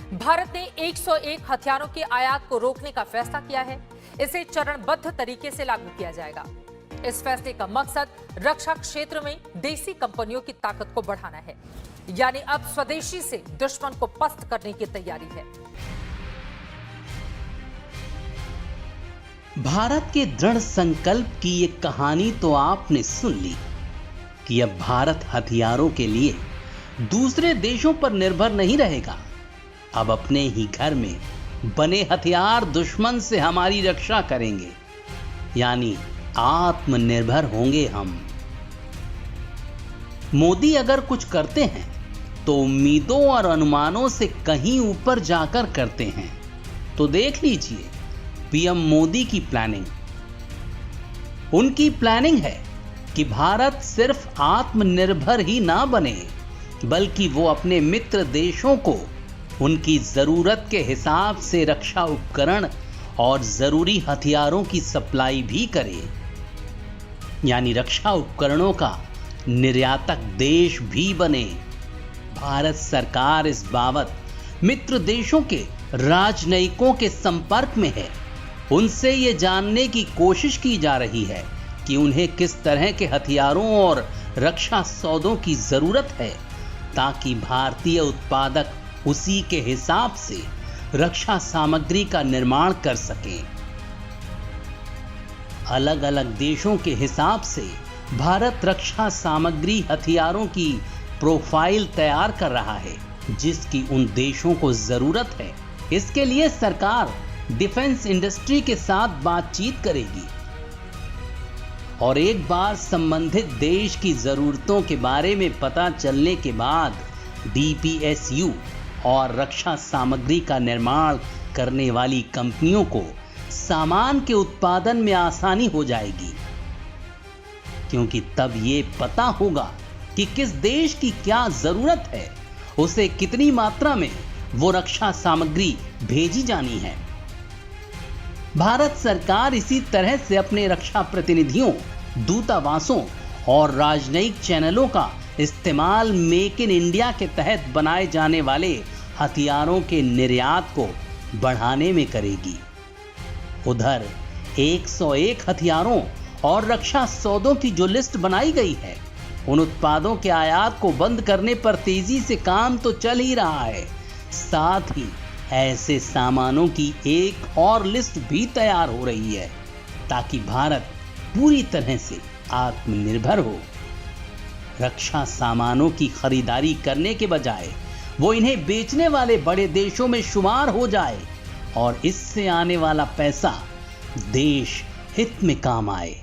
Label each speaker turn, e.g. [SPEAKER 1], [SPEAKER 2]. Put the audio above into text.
[SPEAKER 1] भारत ने 101 हथियारों की आयात को रोकने का फैसला किया है। इसे चरणबद्ध तरीके से लागू किया जाएगा। इस फैसले का मकसद रक्षा क्षेत्र में देसी कंपनियों की ताकत को बढ़ाना है, यानी अब स्वदेशी से दुश्मन को पस्त करने की तैयारी है।
[SPEAKER 2] भारत के दृढ़ संकल्प की ये कहानी तो आपने सुन ली कि अब भारत हथियारों के लिए दूसरे देशों पर निर्भर नहीं रहेगा। अब अपने ही घर में बने हथियार दुश्मन से हमारी रक्षा करेंगे, यानी आत्मनिर्भर होंगे हम। मोदी अगर कुछ करते हैं तो उम्मीदों और अनुमानों से कहीं ऊपर जाकर करते हैं। तो देख लीजिए पीएम मोदी की प्लानिंग। उनकी प्लानिंग है कि भारत सिर्फ आत्मनिर्भर ही ना बने, बल्कि वो अपने मित्र देशों को उनकी जरूरत के हिसाब से रक्षा उपकरण और जरूरी हथियारों की सप्लाई भी करे, यानी रक्षा उपकरणों का निर्यातक देश भी बने। भारत सरकार इस बाबत मित्र देशों के राजनयिकों के संपर्क में है। उनसे ये जानने की कोशिश की जा रही है कि उन्हें किस तरह के हथियारों और रक्षा सौदों की जरूरत है, ताकि भारतीय उत्पादक उसी के हिसाब से रक्षा सामग्री का निर्माण कर सकें। अलग अलग देशों के हिसाब से भारत रक्षा सामग्री हथियारों की प्रोफाइल तैयार कर रहा है, जिसकी उन देशों को जरूरत है। इसके लिए सरकार डिफेंस इंडस्ट्री के साथ बातचीत करेगी और एक बार संबंधित देश की जरूरतों के बारे में पता चलने के बाद डीपीएसयू और रक्षा सामग्री का निर्माण करने वाली कंपनियों को सामान के उत्पादन में आसानी हो जाएगी, क्योंकि तब ये पता होगा कि किस देश की क्या जरूरत है, उसे कितनी मात्रा में वो रक्षा सामग्री भेजी जानी है। भारत सरकार इसी तरह से अपने रक्षा प्रतिनिधियों, दूतावासों और राजनयिक चैनलों का इस्तेमाल मेक इन इंडिया के तहत बनाए जाने वाले हथियारों के निर्यात को बढ़ाने में करेगी। उधर 101 हथियारों और रक्षा सौदों की जो लिस्ट बनाई गई है, उन उत्पादों के आयात को बंद करने पर तेजी से काम तो चल ही रहा है। साथ ही ऐसे सामानों की एक और लिस्ट भी तैयार हो रही है, ताकि भारत पूरी तरह से आत्मनिर्भर हो। रक्षा सामानों की खरीदारी करने के बजाय वो इन्हें बेचने वाले बड़े देशों में शुमार हो जाए और इससे आने वाला पैसा देश हित में काम आए।